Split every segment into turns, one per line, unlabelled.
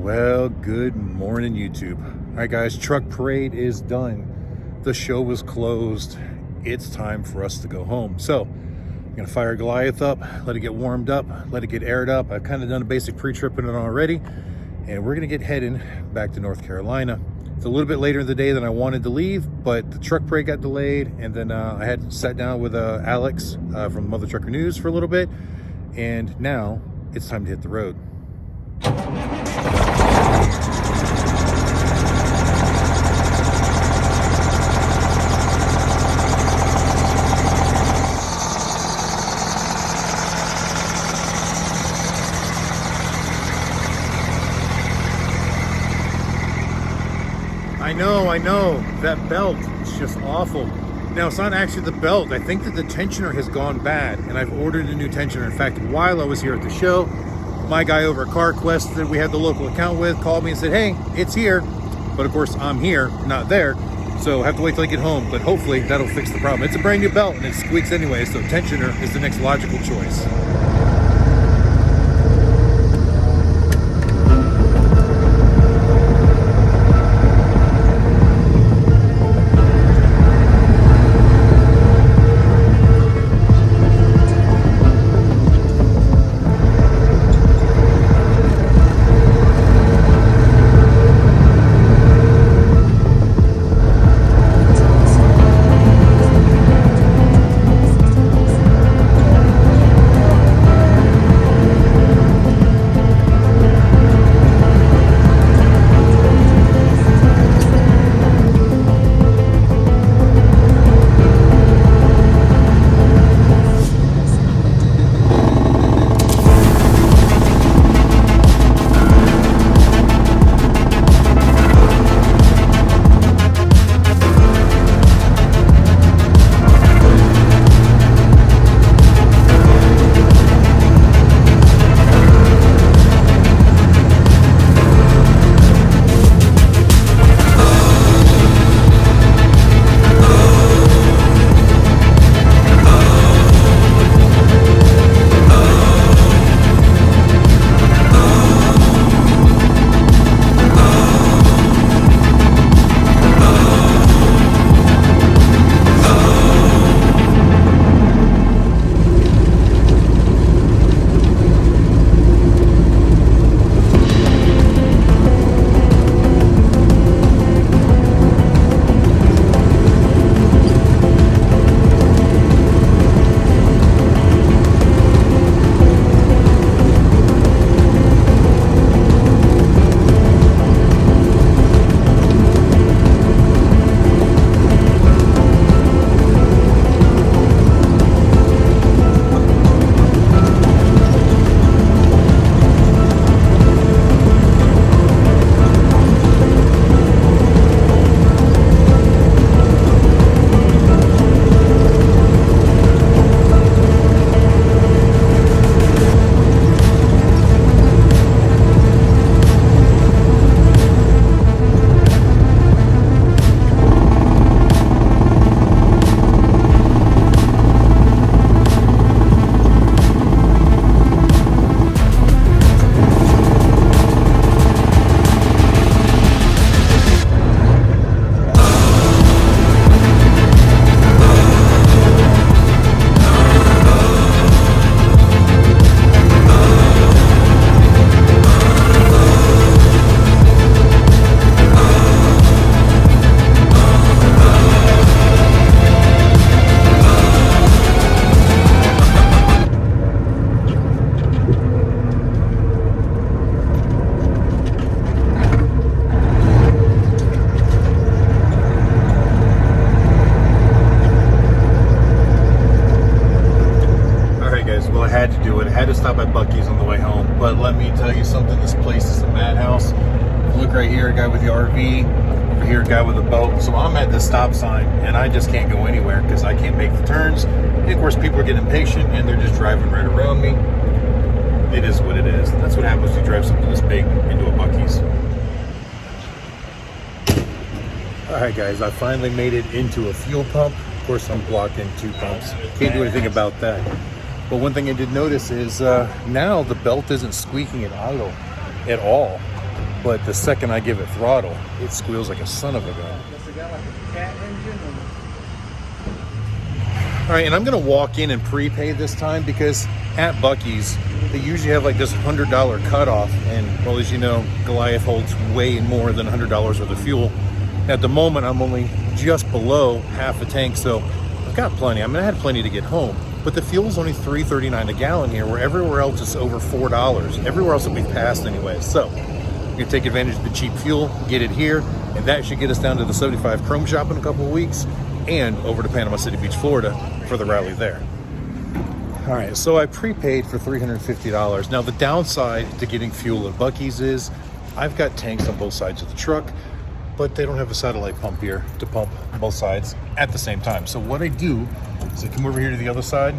Well, good morning, YouTube. All right, guys, truck parade is done. The show was closed. It's time for us to go home. So I'm gonna fire Goliath up, let it get warmed up, let it get aired up. I've kind of done a basic pre-trip in it already, and we're gonna get heading back to North Carolina. It's a little bit later in the day than I wanted to leave, but the truck parade got delayed, and then I had sat down with Alex from Mother Trucker News for a little bit, and now it's time to hit the road. I know, that belt is just awful. Now, it's not actually the belt. I think that the tensioner has gone bad, and I've ordered a new tensioner. In fact, while I was here at the show, my guy over at CarQuest that we had the local account with called me and said, hey, it's here. But of course, I'm here, not there. So I have to wait till I get home, but hopefully that'll fix the problem. It's a brand new belt, and it squeaks anyway, so tensioner is the next logical choice. Stop at Bucky's on the way home, but let me tell you something. This place is a madhouse. Look right here, a guy with the RV. Over here, a guy with a boat. So I'm at the stop sign, and I just can't go anywhere because I can't make the turns. And of course, people are getting impatient, and they're just driving right around me. It is what it is. That's what happens when you drive something this big into a Bucky's. All right, guys, I finally made it into a fuel pump. Of course, I'm blocking 2 pumps. Can't do anything about that. But one thing I did notice is now the belt isn't squeaking at idle at all. but the second I give it throttle, it squeals like a son of a gun. All right, and I'm gonna walk in and prepay this time because at Bucky's, they usually have like this $100 cutoff, and well, as you know, Goliath holds way more than $100 worth of fuel. At the moment, I'm only just below half a tank, so I've got plenty. I mean, I had plenty to get home, but the fuel's only $3.39 a gallon here, where everywhere else it's over $4. Everywhere else that we've passed anyway. So we're gonna take advantage of the cheap fuel, get it here, and that should get us down to the 75 Chrome shop in a couple of weeks, and over to Panama City Beach, Florida for the rally there. All right, so I prepaid for $350. Now the downside to getting fuel at Bucky's is I've got tanks on both sides of the truck, but they don't have a satellite pump here to pump both sides at the same time. So what I do is I come over here to the other side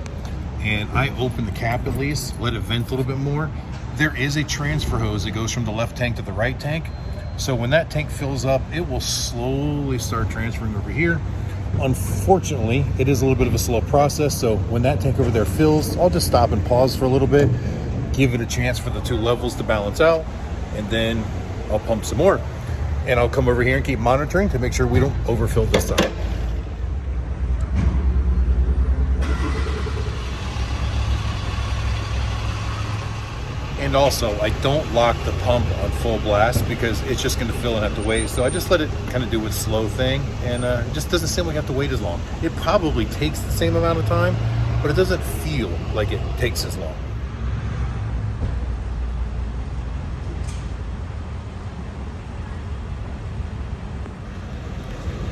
and I open the cap at least, let it vent a little bit more. There is a transfer hose that goes from the left tank to the right tank. So when that tank fills up, it will slowly start transferring over here. Unfortunately, it is a little bit of a slow process. So when that tank over there fills, I'll just stop and pause for a little bit, give it a chance for the two levels to balance out, and then I'll pump some more. And I'll come over here and keep monitoring to make sure we don't overfill this side. And also, I don't lock the pump on full blast because it's just gonna fill and have to wait. So I just let it kind of do its slow thing, and it just doesn't seem like I have to wait as long. It probably takes the same amount of time, but it doesn't feel like it takes as long.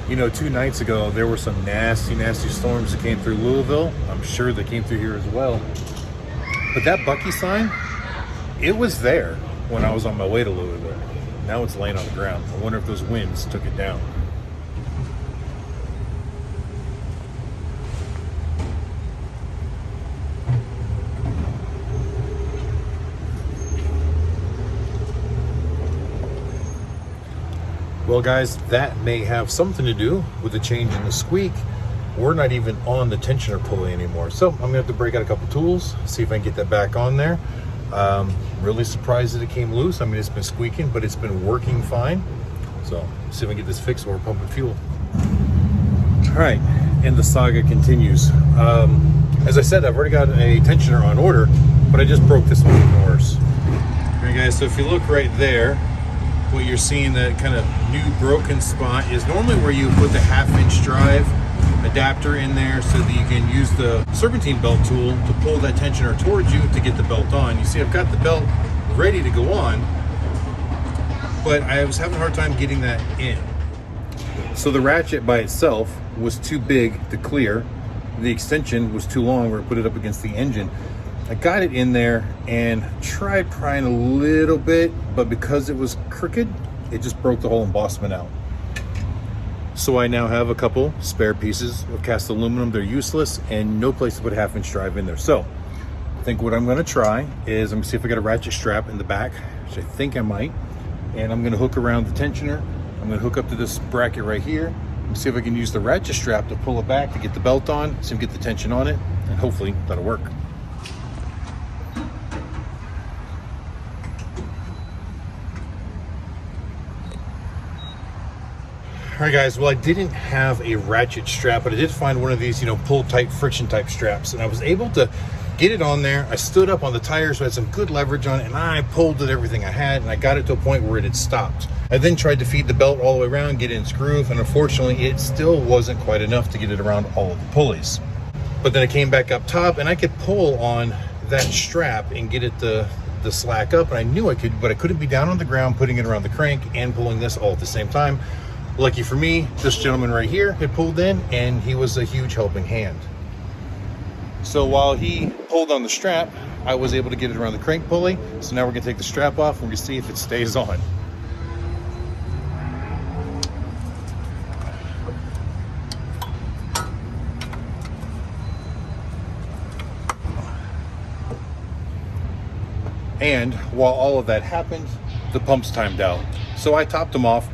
You know, 2 nights ago, there were some nasty, nasty storms that came through Louisville. I'm sure they came through here as well. But that Bucky sign, it was there when I was on my way to Louisville. Now it's laying on the ground. I wonder if those winds took it down. Well guys, that may have something to do with the change in the squeak. We're not even on the tensioner pulley anymore. So I'm gonna have to break out a couple tools, see if I can get that back on there. Really surprised that it came loose. I mean, it's been squeaking, but it's been working fine. So see if I can get this fixed while we're pumping fuel. All right, and the saga continues. As I said, I've already got a tensioner on order, but I just broke this one even worse. All right guys, so if you look right there, what you're seeing, that kind of new broken spot is normally where you put the 1/2-inch drive adapter in there so that you can use the Serpentine belt tool to pull that tensioner towards you to get the belt on. You see, I've got the belt ready to go on, but I was having a hard time getting that in. So the ratchet by itself was too big to clear. The extension was too long where I put it up against the engine. I got it in there and tried prying a little bit, but because it was crooked, it just broke the whole embossment out. So I now have a couple spare pieces of cast aluminum. They're useless and no place to put a 1/2-inch drive in there. So I think what I'm gonna try is I'm gonna see if I got a ratchet strap in the back, which I think I might, and I'm gonna hook around the tensioner. I'm gonna hook up to this bracket right here and see if I can use the ratchet strap to pull it back to get the belt on, see if I can get the tension on it, and hopefully that'll work. All right guys, well, I didn't have a ratchet strap, but I did find one of these, you know, pull type, friction type straps, and I was able to get it on there. I stood up on the tires, so I had some good leverage on it, and I pulled it everything I had, and I got it to a point where it had stopped. I then tried to feed the belt all the way around, get it in its groove, and unfortunately it still wasn't quite enough to get it around all of the pulleys. But then I came back up top and I could pull on that strap and get it the slack up, and I knew I could, but I couldn't be down on the ground putting it around the crank and pulling this all at the same time. Lucky for me, this gentleman right here had pulled in, and he was a huge helping hand. So while he pulled on the strap, I was able to get it around the crank pulley. So now we're gonna take the strap off and we're gonna see if it stays on. And while all of that happened, the pump's timed out. So I topped them off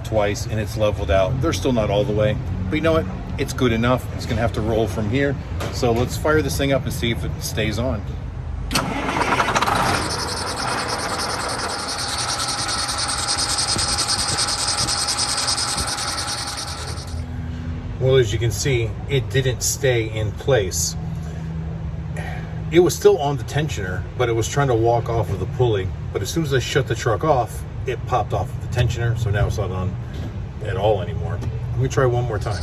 twice, and it's leveled out. They're still not all the way, but you know what? It's good enough. It's gonna have to roll from here. So let's fire this thing up and see if it stays on. Well, as you can see, it didn't stay in place. It was still on the tensioner, but it was trying to walk off of the pulley. But as soon as I shut the truck off, it popped off of the tensioner, so now it's not on at all anymore. Let me try one more time.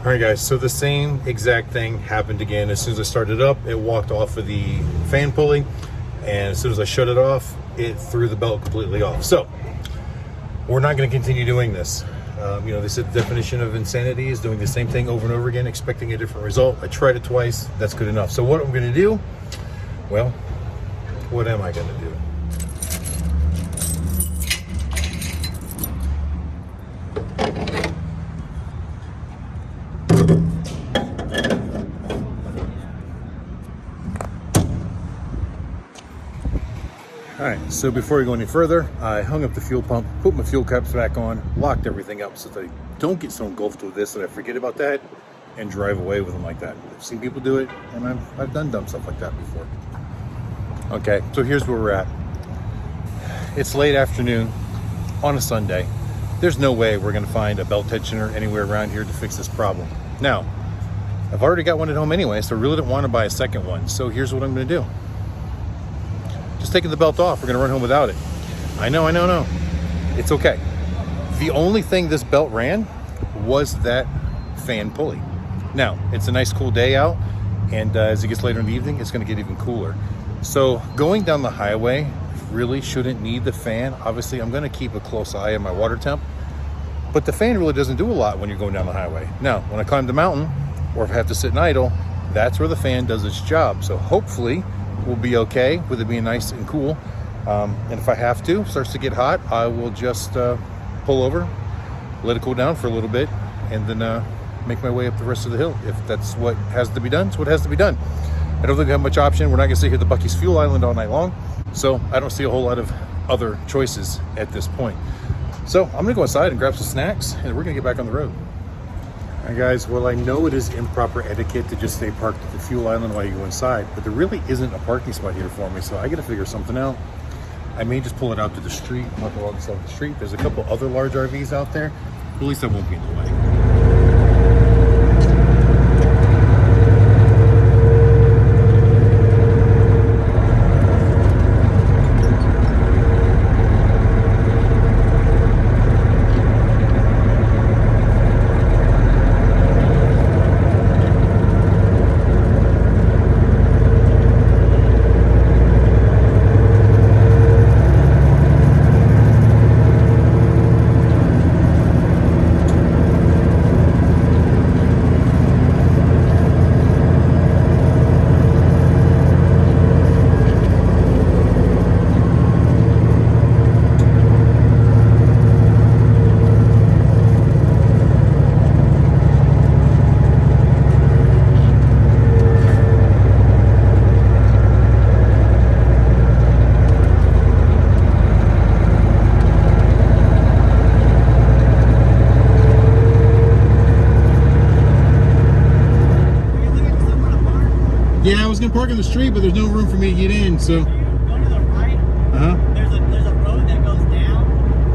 All right, guys, so the same exact thing happened again. As soon as I started up, it walked off of the fan pulley, and as soon as I shut it off, it threw the belt completely off. So we're not going to continue doing this. You know, they said the definition of insanity is doing the same thing over and over again, expecting a different result. I tried it twice. That's good enough. So what I'm going to do, well, what am I going to do? All right, so before we go any further, I hung up the fuel pump, put my fuel caps back on, locked everything up so that I don't get so engulfed with this that I forget about that and drive away with them like that. I've seen people do it, and I've done dumb stuff like that before. Okay, so here's where we're at. It's late afternoon on a Sunday. There's no way we're gonna find a belt tensioner anywhere around here to fix this problem. Now, I've already got one at home anyway, so I really don't want to buy a second one. So here's what I'm gonna do. Just taking the belt off, we're gonna run home without it. I know. It's okay. The only thing this belt ran was that fan pulley. Now, it's a nice cool day out, and as it gets later in the evening, it's gonna get even cooler. So going down the highway really shouldn't need the fan. Obviously, I'm gonna keep a close eye on my water temp, but the fan really doesn't do a lot when you're going down the highway. Now, when I climb the mountain, or if I have to sit and idle, that's where the fan does its job. So hopefully, we'll be okay with it being nice and cool. And if I have to, starts to get hot, I will just pull over, let it cool down for a little bit, and then make my way up the rest of the hill. If that's what has to be done, it's what has to be done. I don't think we have much option. We're not gonna sit here at the Bucky's fuel island all night long. So I don't see a whole lot of other choices at this point. So I'm gonna go inside and grab some snacks, and we're gonna get back on the road. All right, guys, well, I know it is improper etiquette to just stay parked at the fuel island while you go inside, but there really isn't a parking spot here for me, so I gotta figure something out. I may just pull it out to the street, not go outside the street. There's a couple other large RVs out there, but at least I won't be in the way. Yeah, I was gonna park in the street, but there's no room for me to get in, so.
Go to the right. There's a road that goes down,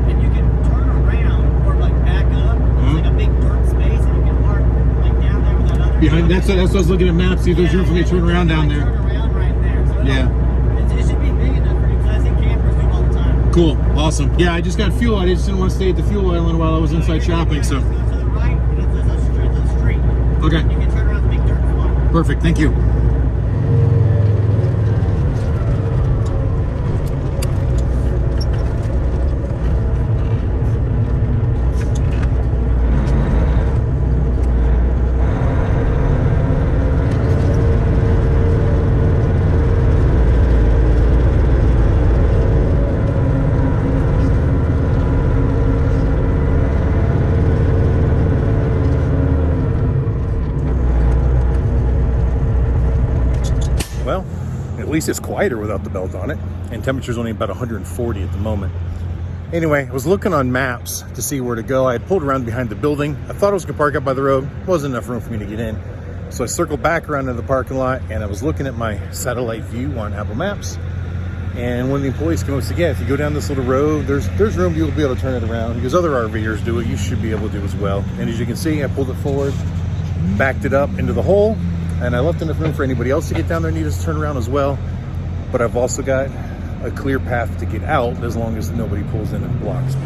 and you can turn around or like back up. It's like a big dirt space, and you can park like down there with that other.
Behind that's what I was looking at maps. See if there's room for me to turn around down there.
Turn around right there. So
yeah.
It should be big enough for you, because I see campers do all the time.
Cool, awesome. Yeah, I just got fuel. I just didn't want to stay at the fuel island while I was inside shopping, so.
Go to the right, and it's a street.
Okay.
You can turn around the big dirt spot.
Perfect, thank you. Well, at least it's quieter without the belt on it, and temperature's only about 140 at the moment. Anyway, I was looking on maps to see where to go. I had pulled around behind the building. I thought I was gonna park up by the road. Wasn't enough room for me to get in. So I circled back around to the parking lot, and I was looking at my satellite view on Apple Maps. And one of the employees came up and said, yeah, if you go down this little road, there's room you'll be able to turn it around. Because other RVers do it, you should be able to do as well. And as you can see, I pulled it forward, backed it up into the hole, and I left enough room for anybody else to get down there and need us to turn around as well. But I've also got a clear path to get out as long as nobody pulls in and blocks me.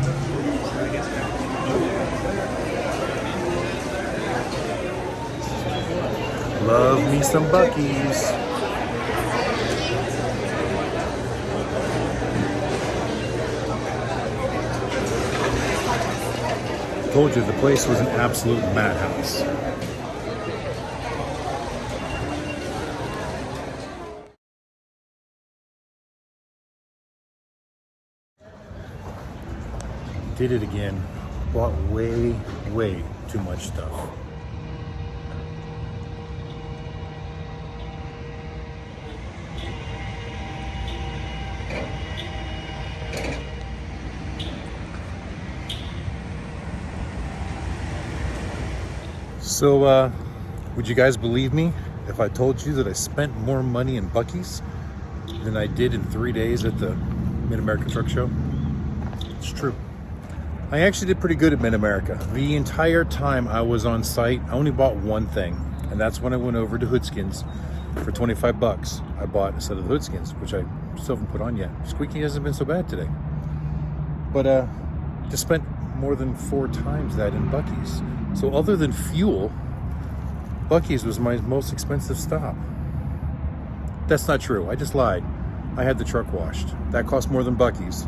Love me some Buc'ees. Told you the place was an absolute madhouse. Did it again. Bought way too much stuff. So, would you guys believe me if I told you that I spent more money in Bucky's than I did in 3 days at the Mid-America Truck Show? It's true. I actually did pretty good at Mid-America. The entire time I was on site, I only bought one thing, and that's when I went over to Hoodskins for 25 bucks. I bought a set of the Hoodskins, which I still haven't put on yet. Squeaky hasn't been so bad today. But just spent more than 4 times that in Bucky's. So other than fuel, Bucky's was my most expensive stop. That's not true. I just lied. I had the truck washed. That cost more than Bucky's,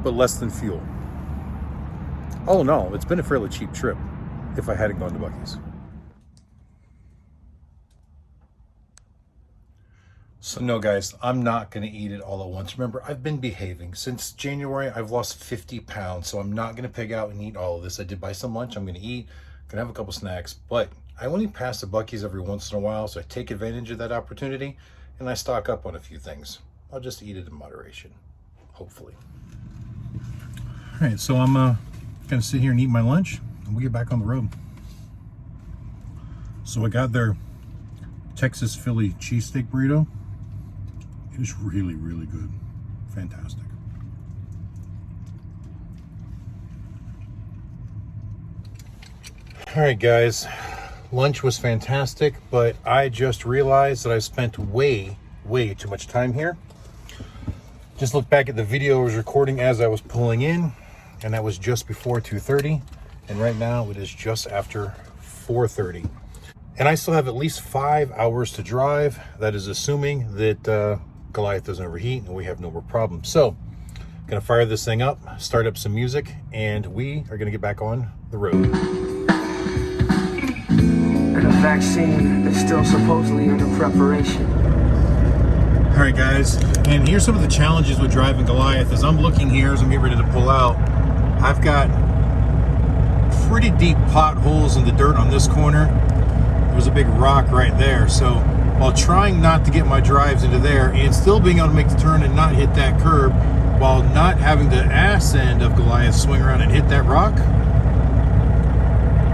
but less than fuel. All in all, it's been a fairly cheap trip if I hadn't gone to Bucky's. So no guys, I'm not gonna eat it all at once. Remember, I've been behaving. Since January, I've lost 50 pounds, so I'm not gonna pig out and eat all of this. I did buy some lunch, I'm gonna eat, gonna have a couple snacks, but I only pass the Bucky's every once in a while, so I take advantage of that opportunity and I stock up on a few things. I'll just eat it in moderation, hopefully. All right, so I'm gonna sit here and eat my lunch and we'll get back on the road. So I got their Texas Philly cheesesteak burrito. It was really good. Fantastic. All right, guys. Lunch was fantastic, but I just realized that I spent way too much time here. Just look back at the video I was recording as I was pulling in, and that was just before 2:30, and right now it is just after 4:30. And I still have at least 5 hours to drive. That is assuming that Goliath doesn't overheat and we have no more problems. So, gonna fire this thing up, start up some music, and we are gonna get back on the road.
And a vaccine is still supposedly under preparation.
All right, guys, and here's some of the challenges with driving Goliath. As I'm looking here, as I'm getting ready to pull out, I've got pretty deep potholes in the dirt on this corner. There's a big rock right there, so while trying not to get my drives into there and still being able to make the turn and not hit that curb, while not having the ass end of Goliath swing around and hit that rock,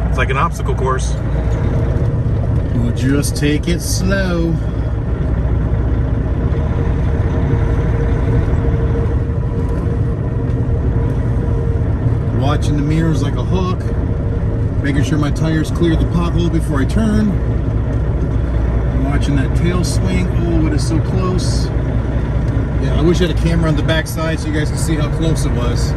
it's like an obstacle course. We'll just take it slow. Watching the mirrors like a hook, making sure my tires clear the pothole before I turn. Watching that tail swing. Oh, it is so close. Yeah, I wish I had a camera on the back side so you guys can see how close it was.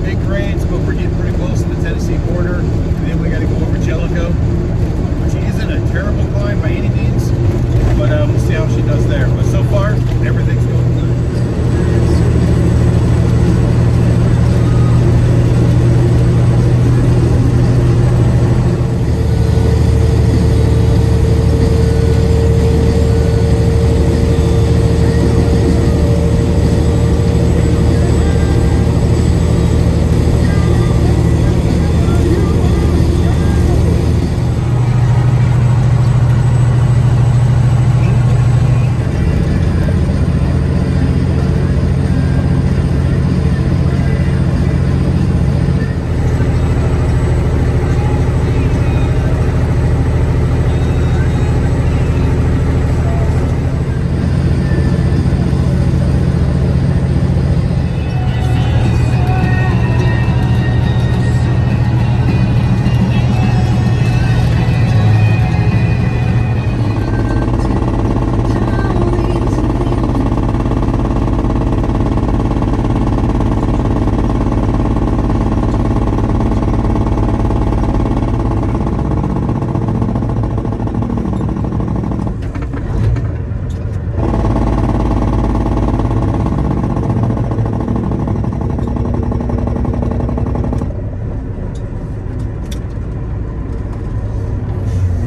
big grades, but we're getting pretty close to the Tennessee border. And then we got to go over Jellicoe, which isn't a terrible climb by any means, but we'll see how she does there. But so far, everything's going good.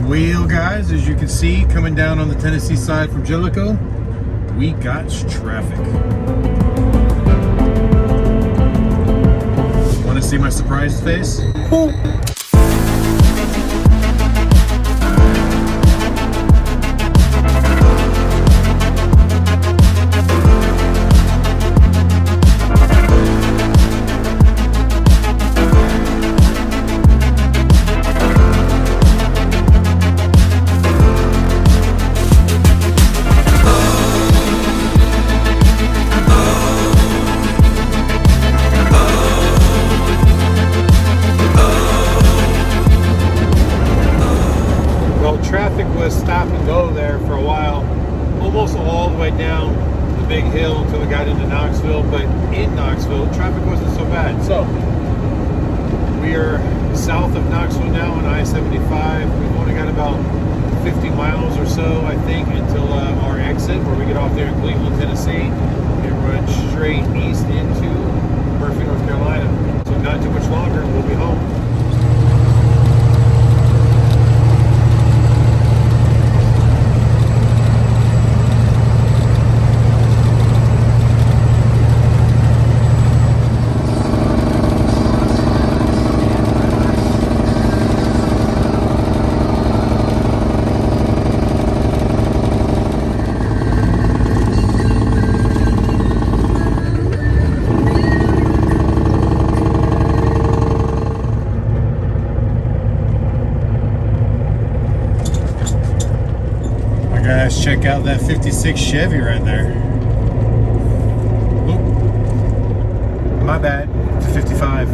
Well, guys, as you can see, coming down on the Tennessee side from Jellicoe, we got traffic. Want to see my surprised face? Ooh. Traffic was stop and go there for a while, almost all the way down the big hill until we got into Knoxville. But in Knoxville, traffic wasn't so bad. So we are south of Knoxville now on I-75. We've only got about 50 miles or so, I think, until our exit where we get off there in Cleveland, Tennessee, and run straight east into Murphy, North Carolina. So not too much longer, we'll be home. Guys, check out that 56 Chevy right there. Oop. My bad, it's a 55.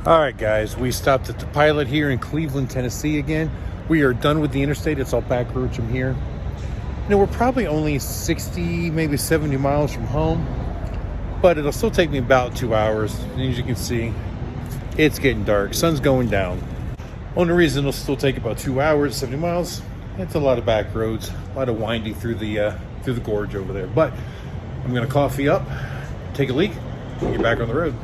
Alright guys, we stopped at the Pilot here in Cleveland, Tennessee again. We are done with the interstate. It's all back roads from here. You know, we're probably only 60, maybe 70 miles from home, but it'll still take me about 2 hours. And as you can see, it's getting dark. Sun's going down. Only reason it'll still take about 2 hours, 70 miles, it's a lot of back roads, a lot of winding through the gorge over there. But I'm gonna coffee up, take a leak, and get back on the road.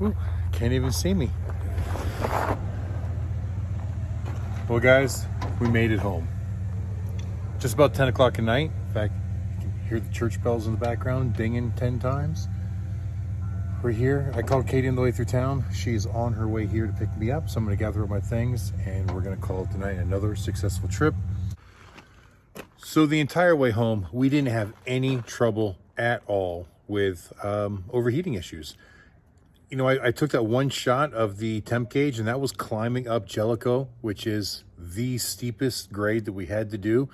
Ooh, can't even see me. Well guys, we made it home. just about 10 o'clock at night. In fact, you can hear the church bells in the background dinging 10 times. We're here. I called Katie on the way through town. She's on her way here to pick me up. So I'm going to gather up my things and we're going to call it tonight another successful trip. So the entire way home, we didn't have any trouble at all with overheating issues. You know, I took that one shot of the temp gauge and that was climbing up Jellicoe, which is the steepest grade that we had to do.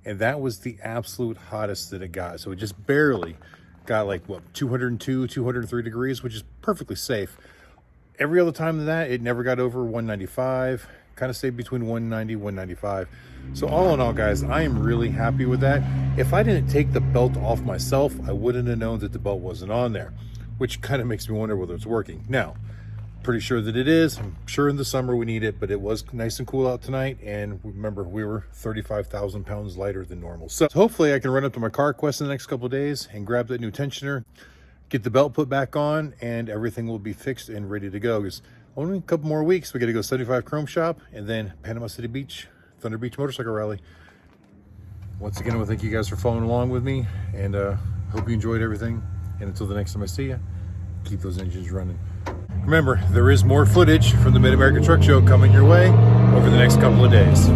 And that was the absolute hottest that it got. So it just barely got like, what, 202, 203 degrees, which is perfectly safe. Every other time than that, it never got over 195, kind of stayed between 190, 195. So all in all, guys, I am really happy with that. If I didn't take the belt off myself, I wouldn't have known that the belt wasn't on there, which kind of makes me wonder whether it's working. Now, pretty sure that it is. I'm sure in the summer we need it, but it was nice and cool out tonight. And remember, we were 35,000 pounds lighter than normal. So hopefully I can run up to my car quest in the next couple of days and grab that new tensioner, get the belt put back on, and everything will be fixed and ready to go. Because only a couple more weeks, we got to go 75 Chrome Shop and then Panama City Beach, Thunder Beach Motorcycle Rally. Once again, I want to thank you guys for following along with me, and hope you enjoyed everything. And until the next time I see you, keep those engines running. Remember, there is more footage from the Mid-American Truck Show coming your way over the next couple of days.